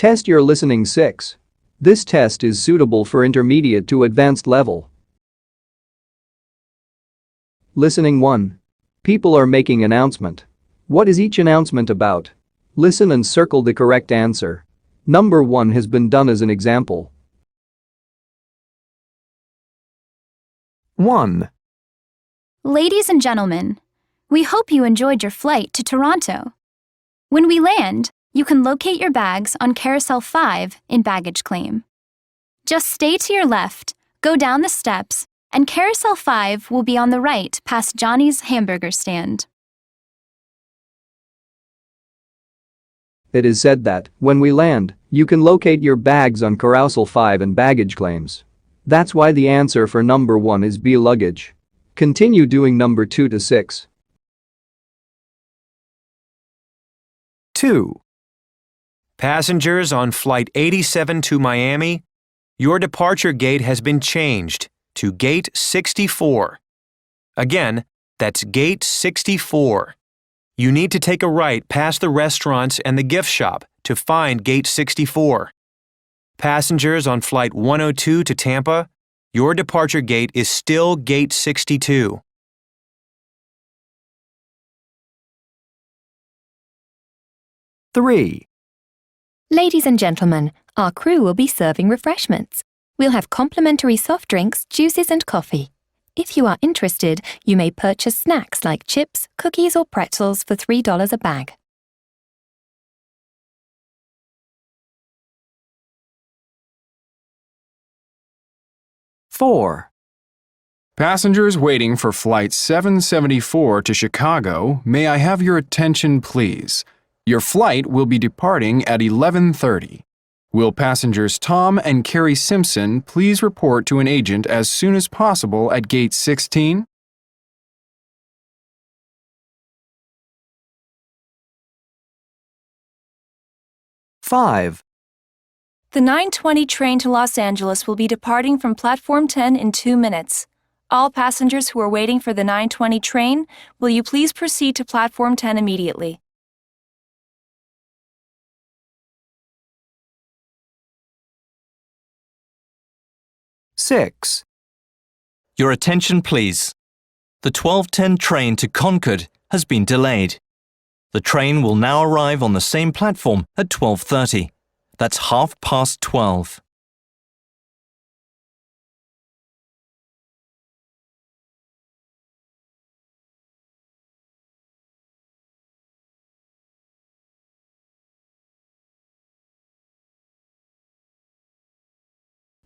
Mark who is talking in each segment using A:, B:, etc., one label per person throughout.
A: Test your listening 6. This test is suitable for intermediate to advanced level. Listening 1. People are making announcement. What is each announcement about? Listen and circle the correct answer. Number 1 has been done as an example.
B: 1.
C: Ladies and gentlemen, we hope you enjoyed your flight to Toronto. When we land, you can locate your bags on Carousel 5 in baggage claim. Just stay to your left, go down the steps, and Carousel 5 will be on the right past Johnny's hamburger stand.
A: It is said that, when we land, you can locate your bags on Carousel 5 and baggage claims. That's why the answer for number 1 is B. Luggage. Continue doing number 2 to 6.
B: 2. Passengers on Flight 87 to Miami, your departure gate has been changed to Gate 64. Again, that's Gate 64. You need to take a right past the restaurants and the gift shop to find Gate 64. Passengers on Flight 102 to Tampa, your departure gate is still Gate 62. 3.
D: Ladies and gentlemen, our crew will be serving refreshments. We'll have complimentary soft drinks, juices and coffee. If you are interested, you may purchase snacks like chips, cookies or pretzels for $3 a bag.
B: 4.
E: Passengers waiting for Flight 774 to Chicago, may I have your attention please? Your flight will be departing at 11:30. Will passengers Tom and Carrie Simpson please report to an agent as soon as possible at Gate 16?
B: 5.
F: The 9:20 train to Los Angeles will be departing from Platform 10 in 2 minutes. All passengers who are waiting for the 9:20 train, will you please proceed to Platform 10 immediately?
B: 6.
G: Your attention please. The 12:10 train to Concord has been delayed. The train will now arrive on the same platform at 12:30. That's 12:30.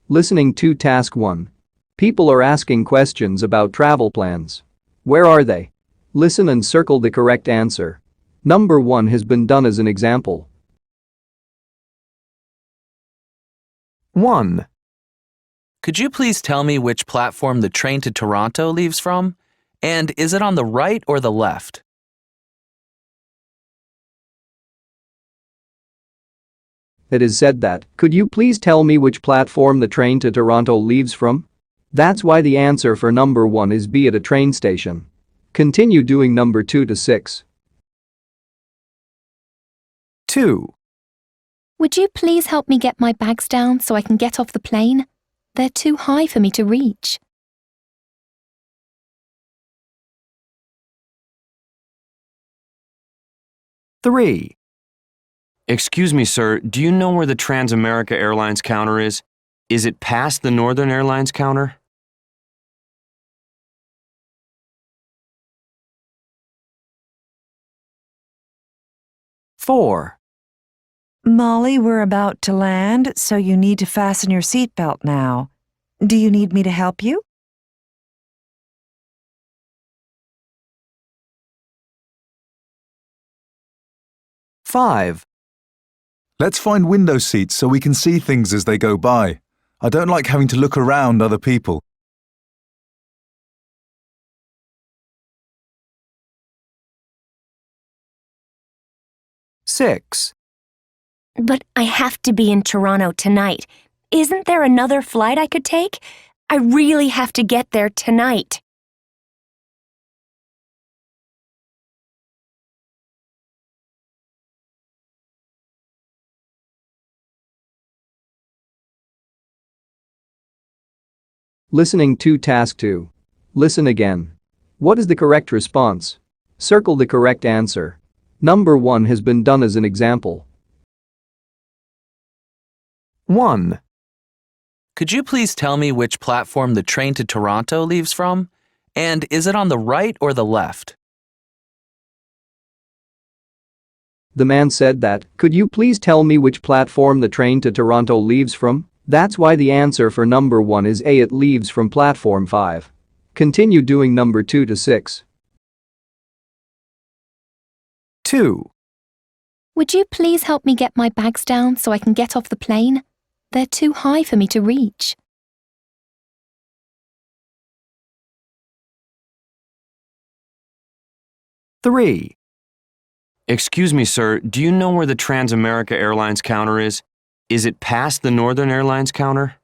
A: 'Listening to Task 1. People are asking questions about travel plans. Where are they? Listen and circle the correct answer. Number 1 has been done as an example.
B: 1.
H: Could you please tell me which platform the train to Toronto leaves from? And is it on the right or the left?
A: It is said that, could you please tell me which platform the train to Toronto leaves from? That's why the answer for number 1 is B, at a train station. Continue doing number 2 to 6.
B: 2.
D: Would you please help me get my bags down so I can get off the plane? They're too high for me to reach.
B: 3.
I: Excuse me, sir, do you know where the Trans-America Airlines counter is? Is it past the Northern Airlines counter?
B: 4.
J: Molly, we're about to land, so you need to fasten your seatbelt now. Do you need me to help you?
B: 5.
K: Let's find window seats so we can see things as they go by. I don't like having to look around other people.
B: 6.
L: But I have to be in Toronto tonight. Isn't there another flight I could take? I really have to get there tonight.
A: Listening to Task 2. Listen again. What is the correct response? Circle the correct answer. Number 1 has been done as an example.
B: 1,
H: Could you please tell me which platform the train to Toronto leaves from? And is it on the right or the left?
A: The man said that, could you please tell me which platform the train to Toronto leaves from? That's why the answer for number 1 is A. It leaves from platform 5. Continue doing number 2 to 6.
B: 2,
D: Would you please help me get my bags down so I can get off the plane? They're too high for me to reach.
B: 3,
I: Excuse me, sir, do you know where the Trans-America Airlines counter is? Is it past the Northern Airlines counter?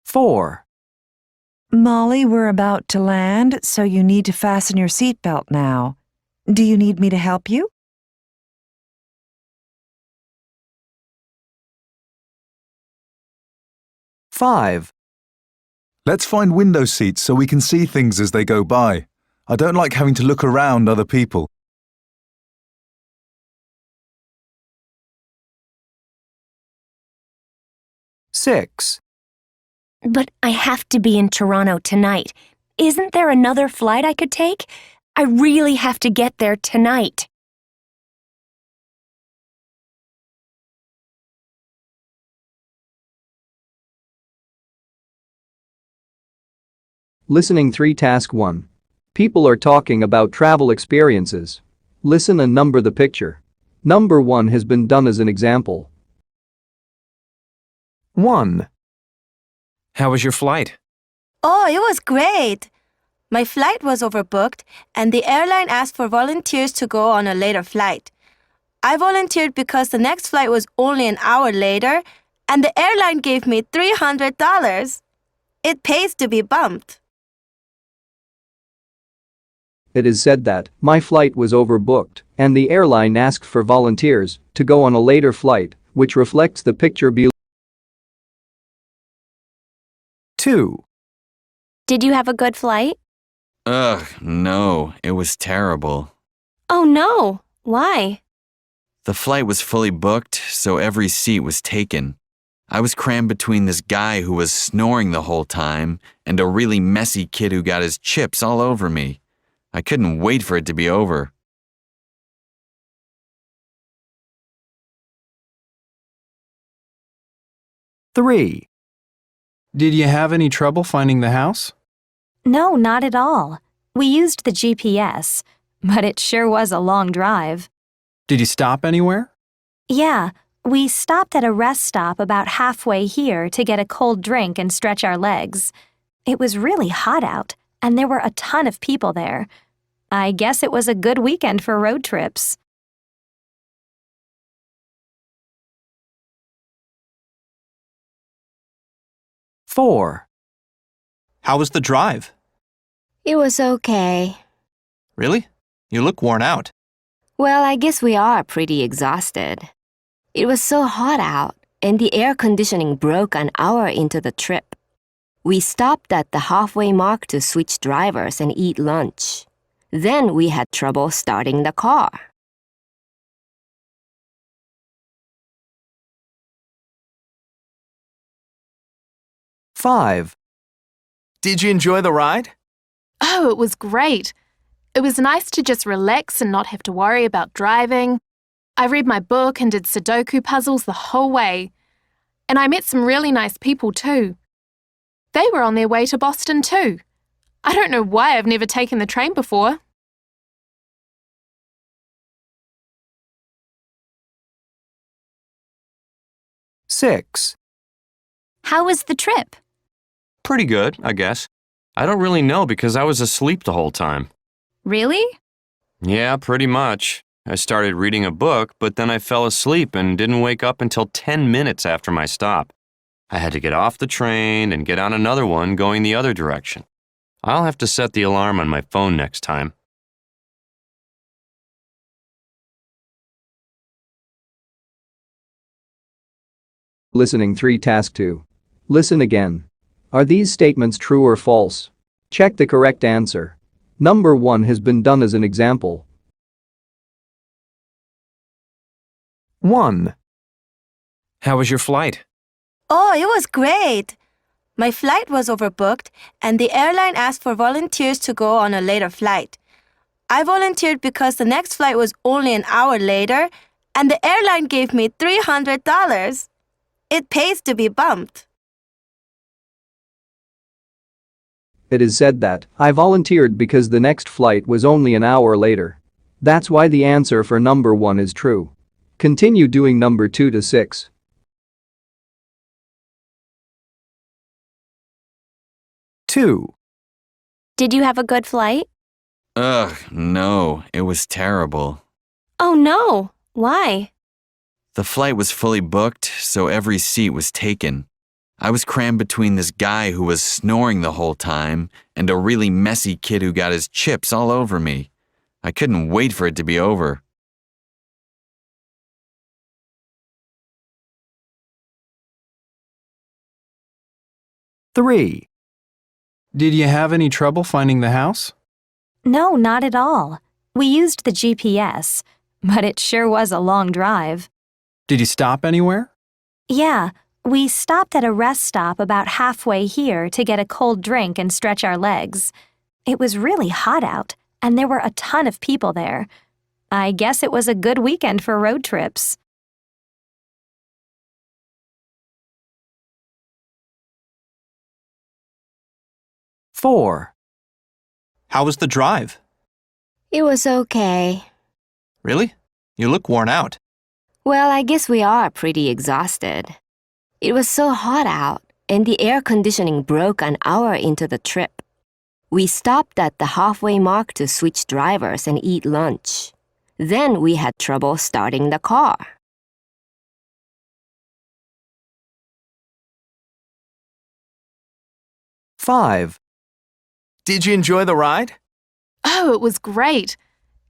B: 4,
J: Molly, we're about to land, so you need to fasten your seatbelt now. Do you need me to help you?
B: 5,
K: Let's find window seats so we can see things as they go by. I don't like having to look around other people.
B: 6,
L: But I have to be in Toronto tonight. Isn't there another flight I could take? I really have to get there tonight.
A: Listening 3 Task 1. People are talking about travel experiences. Listen and number the picture. Number 1 has been done as an example.
B: 1, How was your flight?
M: Oh, it was great. My flight was overbooked, and the airline asked for volunteers to go on a later flight. I volunteered because the next flight was only an hour later, and the airline gave me $300. It pays to be bumped.
A: It is said that, my flight was overbooked, and the airline asked for volunteers to go on a later flight, which reflects the picture below.
B: 2,
L: Did you have a good flight?
N: Ugh, no, it was terrible.
L: Oh no. Why?
N: The flight was fully booked, so every seat was taken. I was crammed between this guy who was snoring the whole time and a really messy kid who got his chips all over me. I couldn't wait for it to be over.
B: 3,
E: Did you have any trouble finding the house?
F: No, not at all. We used the GPS, but it sure was a long drive.
E: Did you stop anywhere?
F: Yeah, we stopped at a rest stop about halfway here to get a cold drink and stretch our legs. It was really hot out, and there were a ton of people there. I guess it was a good weekend for road trips.
B: 4, How was the drive?
L: It was okay.
G: Really? You look worn out.
L: Well, I guess we are pretty exhausted. It was so hot out, and the air conditioning broke an hour into the trip. We stopped at the halfway mark to switch drivers and eat lunch. Then we had trouble starting the car.
B: 5, Did you enjoy the ride?
O: Oh, it was great. It was nice to just relax and not have to worry about driving. I read my book and did Sudoku puzzles the whole way. And I met some really nice people too. They were on their way to Boston too. I don't know why I've never taken the train before.
B: 6,
C: How was the trip?
I: Pretty good, I guess. I don't really know because I was asleep the whole time.
C: Really?
I: Yeah, pretty much. I started reading a book, but then I fell asleep and didn't wake up until 10 minutes after my stop. I had to get off the train and get on another one going the other direction. I'll have to set the alarm on my phone next time.
A: Listening 3 Task 2. Listen again. Are these statements true or false? Check the correct answer. Number 1 has been done as an example.
B: 1. How was your flight?
M: Oh, it was great. My flight was overbooked, and the airline asked for volunteers to go on a later flight. I volunteered because the next flight was only an hour later, and the airline gave me $300. It pays to be bumped.
A: It is said that I volunteered because the next flight was only an hour later. That's why the answer for number 1 is true. Continue doing number 2 to 6.
B: 2.
L: Did you have a good flight?
N: Ugh, no, it was terrible.
L: Oh no. Why?
N: The flight was fully booked, so every seat was taken. I was crammed between this guy who was snoring the whole time and a really messy kid who got his chips all over me. I couldn't wait for it to be over.
B: Three.
E: Did you have any trouble finding the house?
D: No, not at all. We used the GPS, but it sure was a long drive.
E: Did you stop anywhere?
D: Yeah, we stopped at a rest stop about halfway here to get a cold drink and stretch our legs. It was really hot out, and there were a ton of people there. I guess it was a good weekend for road trips.
B: Four.
P: How was the drive?
L: It was okay.
P: Really? You look worn out.
L: Well, I guess we are pretty exhausted. It was so hot out, and the air conditioning broke an hour into the trip. We stopped at the halfway mark to switch drivers and eat lunch. Then we had trouble starting the car.
B: Five.
P: Did you enjoy the ride?
O: Oh, it was great.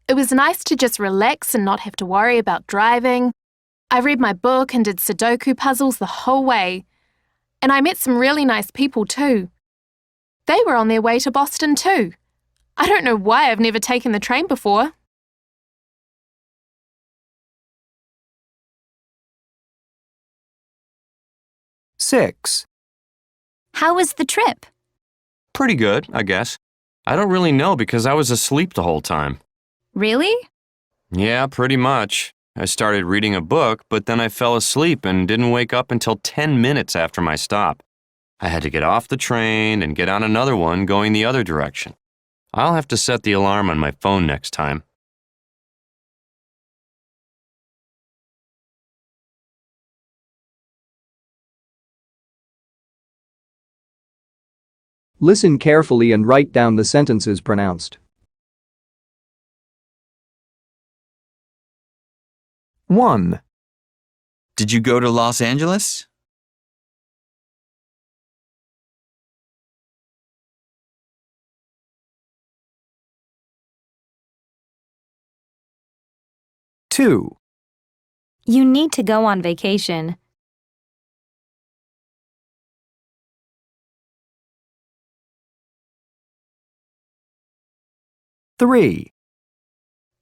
O: It was nice to just relax and not have to worry about driving. I read my book and did Sudoku puzzles the whole way. And I met some really nice people too. They were on their way to Boston too. I don't know why I've never taken the train before.
B: Six.
C: How was the trip?
I: Pretty good, I guess. I don't really know because I was asleep the whole time.
C: Really?
I: Yeah, pretty much. I started reading a book, but then I fell asleep and didn't wake up until 10 minutes after my stop. I had to get off the train and get on another one going the other direction. I'll have to set the alarm on my phone next time.
A: Listen carefully and write down the sentences pronounced.
B: 1.
N: Did you go to Los Angeles?
B: Two.
D: You need to go on vacation.
B: 3.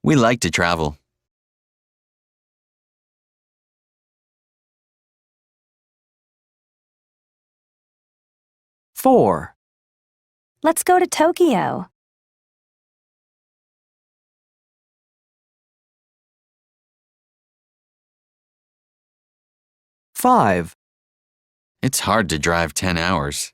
N: We like to travel.
B: 4.
D: Let's go to Tokyo.
B: 5.
N: It's hard to drive 10 hours.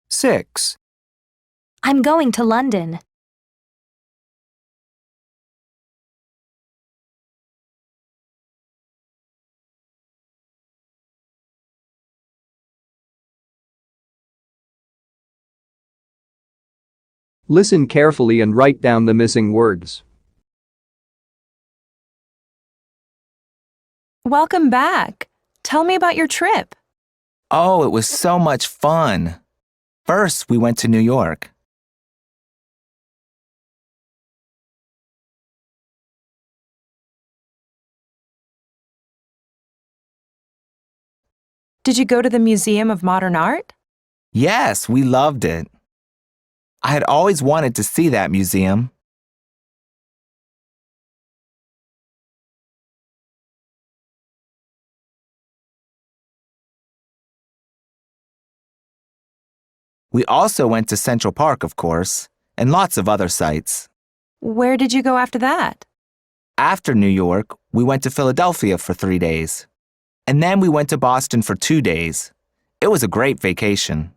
B: 6.
D: I'm going to London.
A: 'Listen carefully and write down the missing words.
F: Welcome back. Tell me about your trip.
P: Oh, it was so much fun. First, we went to New York.
J: Did you go to the Museum of Modern Art?
P: Yes, we loved it. I had always wanted to see that museum. We also went to Central Park, of course, and lots of other sites.
J: Where did you go after that?
P: After New York, we went to Philadelphia for 3 days. And then we went to Boston for 2 days. It was a great vacation.